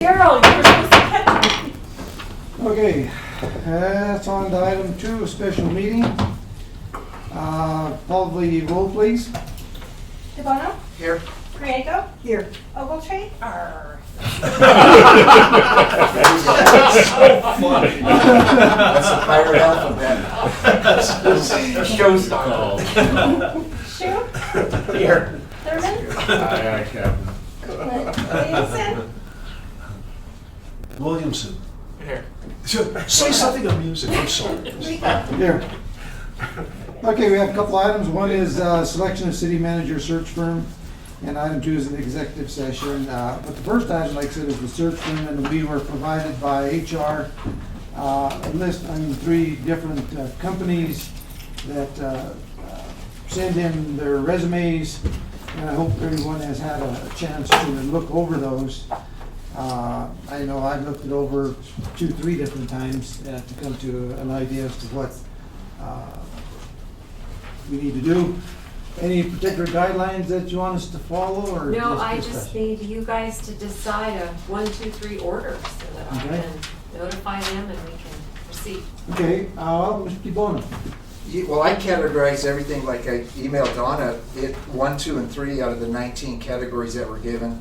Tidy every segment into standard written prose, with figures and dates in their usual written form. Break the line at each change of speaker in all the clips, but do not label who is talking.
Carol, you were supposed to catch me.
Okay, that's on to item 2, a special meeting. Call the roll, please.
DeBono?
Here.
Griego?
Here.
Ogletree? Arr.
Funny. That's the pirate alphabet. Showstopper.
Shu?
Here.
Thurman?
Aye, Captain.
Williamson?
Williamson.
Here.
Say something amusing, I'm sorry.
Rico?
Here. Okay, we have a couple items. One is selection of city manager search firm, and item 2 is an executive session. But the first item, like I said, is the search firm, and we were provided by HR a list, 3 different companies that send in their resumes, and I hope everyone has had a chance to look over those. I know I've looked it over 2-3 different times to come to an idea as to what we need to do. Any particular guidelines that you want us to follow, or
No, I just
discussion?
need you guys to decide a 1, 2, 3 order so that I
Okay.
can notify them and we can proceed.
Okay, well, Mr. DeBono.
Well, I categorize everything like I emailed Donna, 1, 2, and 3 out of the 19 categories that were given.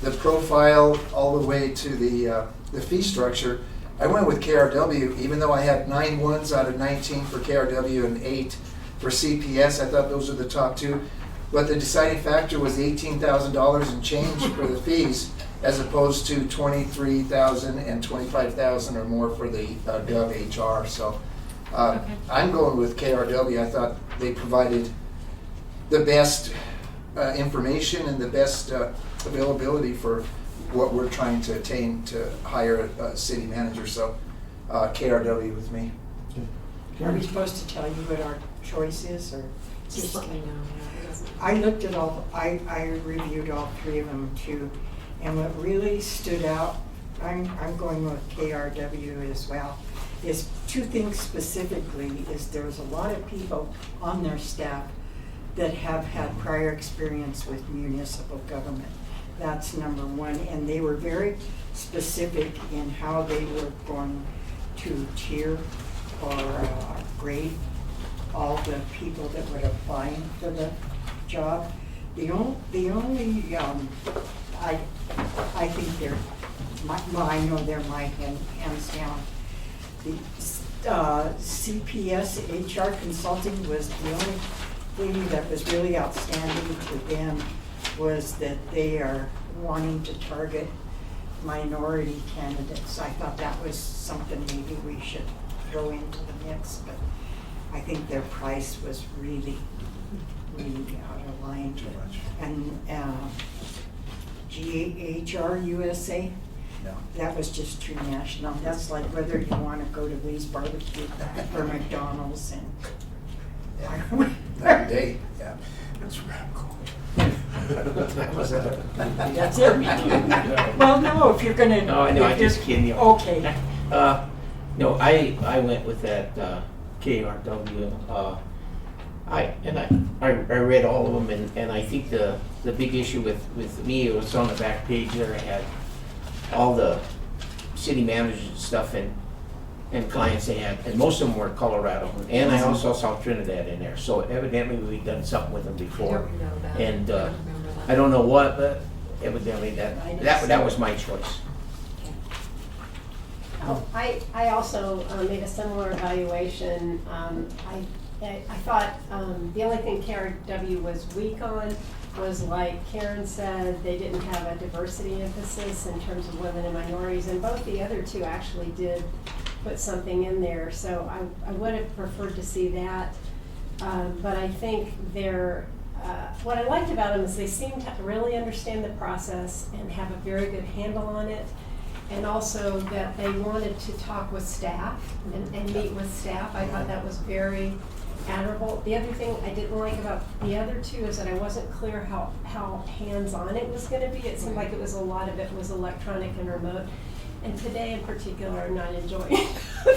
The profile all the way to the fee structure. I went with KRW, even though I had 9 ones out of 19 for KRW and 8 for CPS. I thought those were the top 2. But the deciding factor was $18,000 in change for the fees, as opposed to $23,000 and $25,000 or more for the Gov HR. So
Okay.
I'm going with KRW. I thought they provided the best information and the best availability for what we're trying to attain to hire a city manager. So KRW with me.
Are we supposed to tell you what our choice is, or?
Just let me know. Yeah, it doesn't-
I looked at I reviewed all 3 of them too, and what really stood out, I'm going with KRW as well, is 2 things specifically, is there's a lot of people on their staff that have had prior experience with municipal government. That's number 1, and they were very specific in how they were going to tier or grade all the people that would apply for the job. The only I think they're, well, I know they're my hands down. The CPS HR consulting was the only thing that was really outstanding to them, was that they are wanting to target minority candidates. I thought that was something maybe we should throw into the mix, but I think their price was really out of line.
Too much.
And GHR USA,
No.
that was just too national. That's like whether you want to go to Lee's Barbecue or McDonald's and.
Yeah. That day, yeah.
That's radical.
That was a-
That's it. Well, no, if you're gonna.
No, I know,
if
I'm just kidding you.
Okay.
No, I went with that KRW. I read all of them, and I think the big issue with me, it was on the back page there. I had all the city managers and stuff and clients they had, and most of them were Colorado. And I also saw Trinidad in there. So evidently we've done something with them
I
before.
don't know that.
And
I don't remember that.
I don't know what, but evidently that was my choice.
Oh, I also made a similar evaluation. I thought the only thing KRW was weak on was, like Karen said, they didn't have a diversity emphasis in terms of women and minorities, and both the other 2 actually did put something in there. So I would have preferred to see that, but I think what I liked about them is they seemed to really understand the process and have a very good handle on it. And also that they wanted to talk with staff and meet with staff. I thought that was very admirable. The other thing I didn't like about the other 2 is that I wasn't clear how hands-on it was going to be. It seemed like it was a lot of it was electronic and remote. And today in particular, I'm not enjoying it.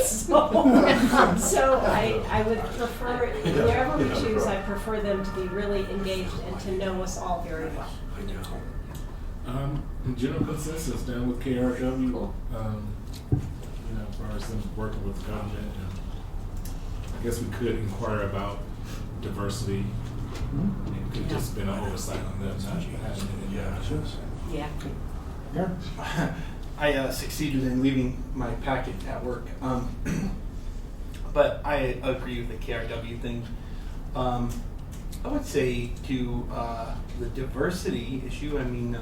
So I would prefer, whoever we choose, I prefer them to be really engaged and to know us all very well.
General consensus down with KRW.
Cool.
As far as them working with the government, and I guess we could inquire about diversity. It could just been an oversight on them not having it in there.
Yeah.
Aaron?
I succeeded in leaving my packet at work. But I agree with the KRW thing. I would say to the diversity issue, I mean,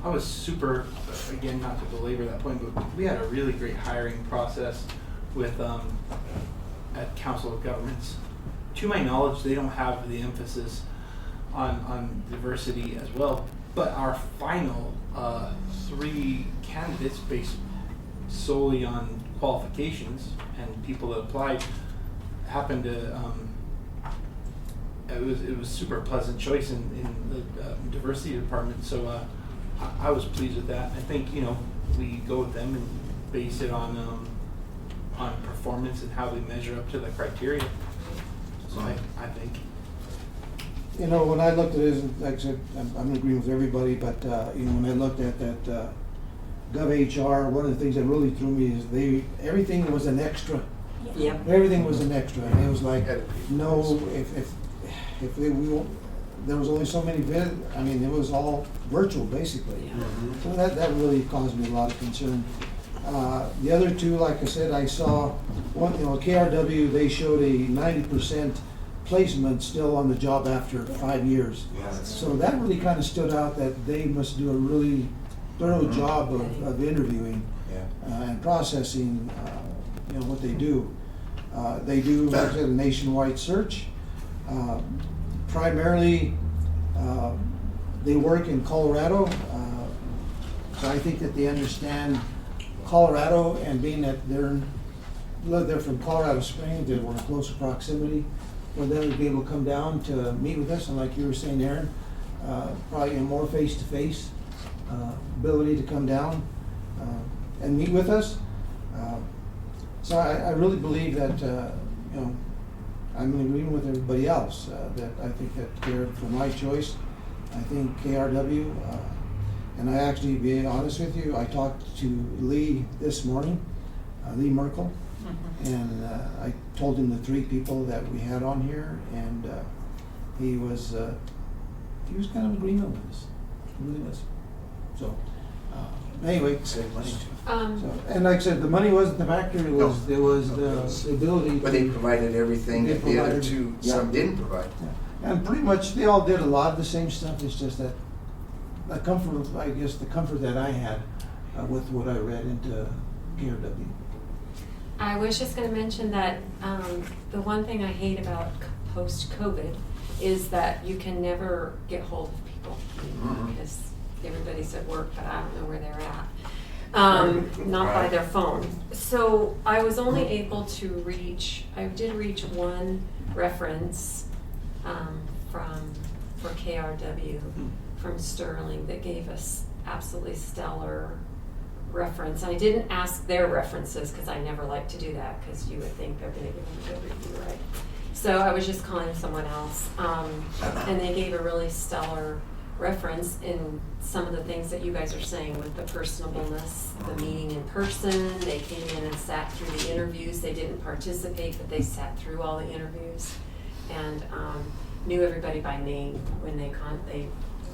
I was super, again, not to belabor that point, but we had a really great hiring process with at Council of Governments. To my knowledge, they don't have the emphasis on diversity as well, but our final 3 candidates based solely on qualifications and people that applied happened to it was super pleasant choice in the diversity department, so I was pleased with that. I think we go with them and base it on performance and how they measure up to the criteria. So I think.
When I looked at it, like I said, I'm agreeing with everybody, but, when I looked at that GovHR, one of the things that really threw me is everything was an extra.
Yep.
Everything was an extra, and it was like, no, if there was only so many it was all virtual, basically.
Yeah.
So that really caused me a lot of concern. The other 2, like I said, I saw one, KRW, they showed a 90% placement still on the job after 5 years. So that really kind of stood out, that they must do a really thorough job of interviewing and processing, what they do. They do, like I said, a nationwide search. Primarily, they work in Colorado, so I think that they understand Colorado, and being that they're from Colorado Springs, they were in closer proximity for them to be able to come down to meet with us, and like you were saying, Aaron, probably a more face-to-face ability to come down and meet with us. So I really believe that I'm in agreement with everybody else, that I think that for my choice, I think KRW, and I actually, be honest with you, I talked to Lee this morning, Lee Merkel, and I told him the 3 people that we had on here, and he was kind of agreeing with us. He really was. So anyway,
Save money too.
so, and like I said, the money wasn't the factor, it was the ability.
But they provided everything
They
that the other
provided-
2,
yeah.
some didn't provide.
And pretty much, they all did a lot of the same stuff, it's just that the comfort that I had with what I read into KRW.
I was just going to mention that the one thing I hate about post-COVID is that you can never get hold of people because everybody's at work, but I don't know where they're at. Not by their phone. So I was only able to reach 1 reference for KRW from Sterling that gave us absolutely stellar reference. I didn't ask their references because I never like to do that because you would think they're going to give them a good review, right? So I was just calling someone else, and they gave a really stellar reference in some of the things that you guys are saying with the personableness, the meeting in person. They came in and sat through the interviews. They didn't participate, but they sat through all the interviews and knew everybody by name. When they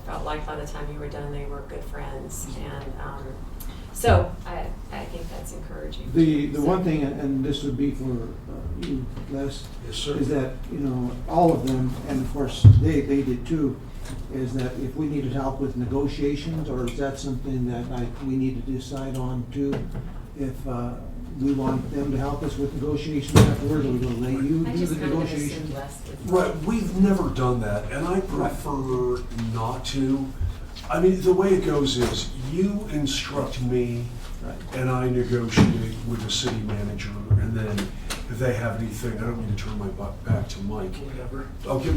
felt like by the time you were done, they were good friends. And so I think that's encouraging.
The one thing, and this would be for you, Les,
Yes, sir.
is that, all of them, and of course, they did too, is that if we needed help with negotiations, or is that something that we need to decide on too? If we want them to help us with negotiations afterwards, or we're going to let you
I
do
just
the
kind of
negotiations?
assumed Les would.
Right, we've never done that, and I prefer not to. I mean, the way it goes is, you instruct me,
Right.
and I negotiate with the city manager, and then if they have anything, I don't mean to turn my back to Mike.
Whatever.
Okay.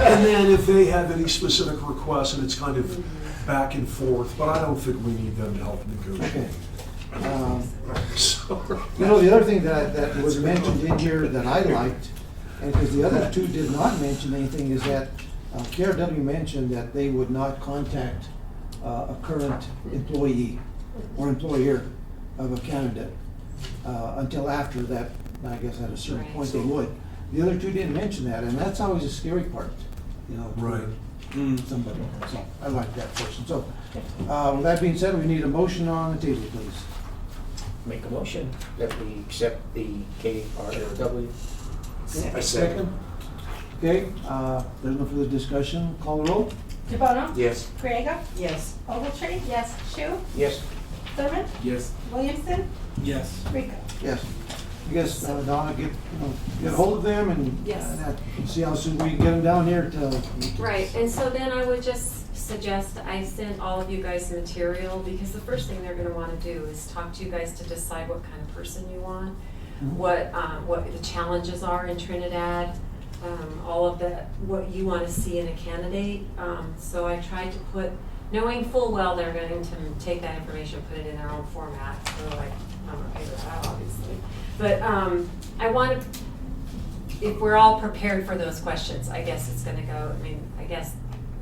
And then if they have any specific requests, and it's kind of back and forth, but I don't think we need them to help negotiate.
Okay.
Sorry.
The other thing that was mentioned in here that I liked, and because the other 2 did not mention anything, is that KRW mentioned that they would not contact a current employee or employer of a candidate until after that, I guess at a certain
Right.
point they would. The other two didn't mention that, and that's always a scary part, you know. for
Right.
Somebody, so I like that portion. So, with that being said, we need a motion on the table, please.
Make a motion that we accept the KRW.
I second.
Okay, there's no further discussion. Call the roll?
DeBono?
Yes.
Griego?
Yes.
Ogletree?
Yes.
Shu?
Yes.
Thurman?
Yes.
Williamson?
Yes.
Rico?
Yes. I guess, Donna, get hold of them and
Yes.
see how soon we can get them down here to.
Right, and so then I would just suggest I send all of you guys the material, because the first thing they're gonna wanna do is talk to you guys to decide what kind of person you want, what the challenges are in Trinidad, all of that, what you wanna see in a candidate. So I tried to put, knowing full well they're going to take that information, put it in their own format, so like, I'm okay with that, obviously. But I want to, if we're all prepared for those questions, I guess it's gonna go, I mean, I guess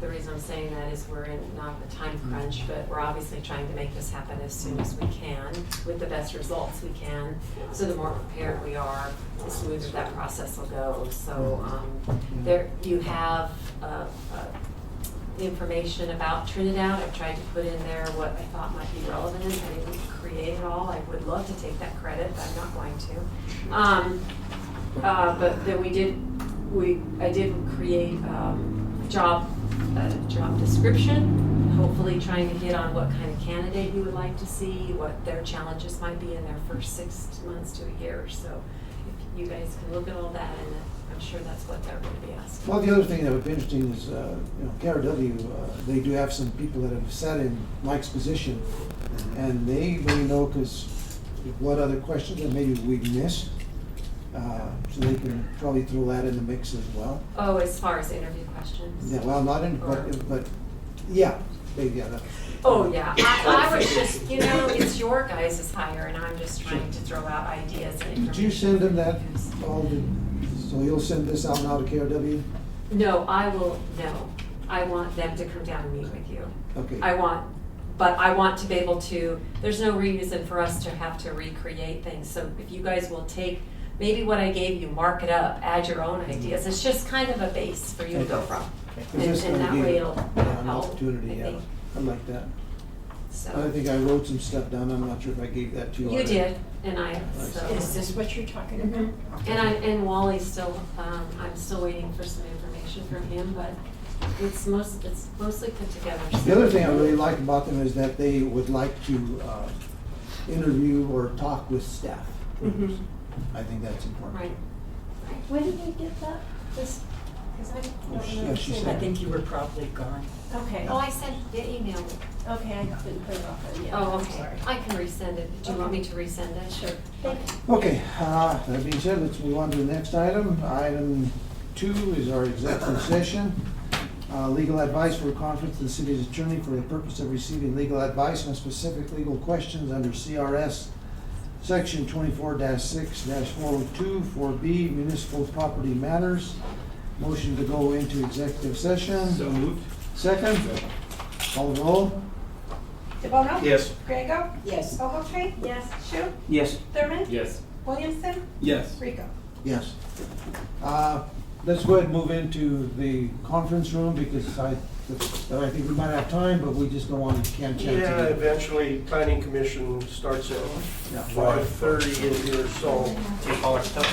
the reason I'm saying that is we're in not a time crunch, but we're obviously trying to make this happen as soon as we can, with the best results we can. So the more prepared we are, the smoother that process will go. So there, you have information about Trinidad. I've tried to put in there what I thought might be relevant. I didn't create it all. I would love to take that credit, but I'm not going to. But then I did create job description, hopefully trying to hit on what kind of candidate you would like to see, what their challenges might be in their first 6 months to a year. So if you guys can look at all that, and I'm sure that's what they're going to be asking.
Well, the other thing that would be interesting is, KRW, they do have some people that have sat in Mike's position, and they may know, because what other questions that maybe we missed, so they can probably throw that in the mix as well.
Oh, as far as interview questions?
Yeah, well, not in, but, yeah, maybe, yeah.
Oh, yeah. I was just, it's your guys' hire, and I'm just trying to throw out ideas and information.
Did you send them that, so you'll send this out now to KRW?
No, I will, no. I want them to come down and meet with you.
Okay.
But I want to be able to, there's no reason for us to have to recreate things. So if you guys will take maybe what I gave you, mark it up, add your own ideas. It's just kind of a base for you to go from. And that way it'll
An
help,
opportunity,
I
yeah,
think.
I like that. I
So,
think I wrote some stuff down, I'm not sure if I gave that to you.
you
already.
did, and so.
Is this what you're talking about?
And Wally's still, I'm still waiting for some information from him, but it's mostly put together.
The other thing I really like about them is that they would like to interview or talk with staff.
Mhm.
I think that's important.
Right.
When did they get that? This, because I don't
Yeah,
remember
she
seeing
said-
that.
think you were probably gone.
Okay.
Oh, I sent the email.
Okay, I didn't put it off then, yeah.
Oh,
I'm
okay.
sorry.
I can resend it. Do you want me to resend it?
Sure, thank you.
Okay, that being said, let's move on to the next item. Item 2 is our executive session. Legal advice for a conference with the city's attorney for the purpose of receiving legal advice on specific legal questions under CRS Section 24-6-402 4B Municipal Property Matters. Motion to go into executive session.
So moved.
Second, call the roll.
DeBono?
Yes.
Griego?
Yes.
Ogletree?
Yes.
Shu?
Yes.
Thurman?
Yes.
Williamson?
Yes.
Rico?
Yes. Let's go ahead and move into the conference room because I think we might have time, but we just don't want to, can't chance
Yeah,
it.
eventually, planning commission starts at
Yeah.
5:30 in here, so
Take all our stuff.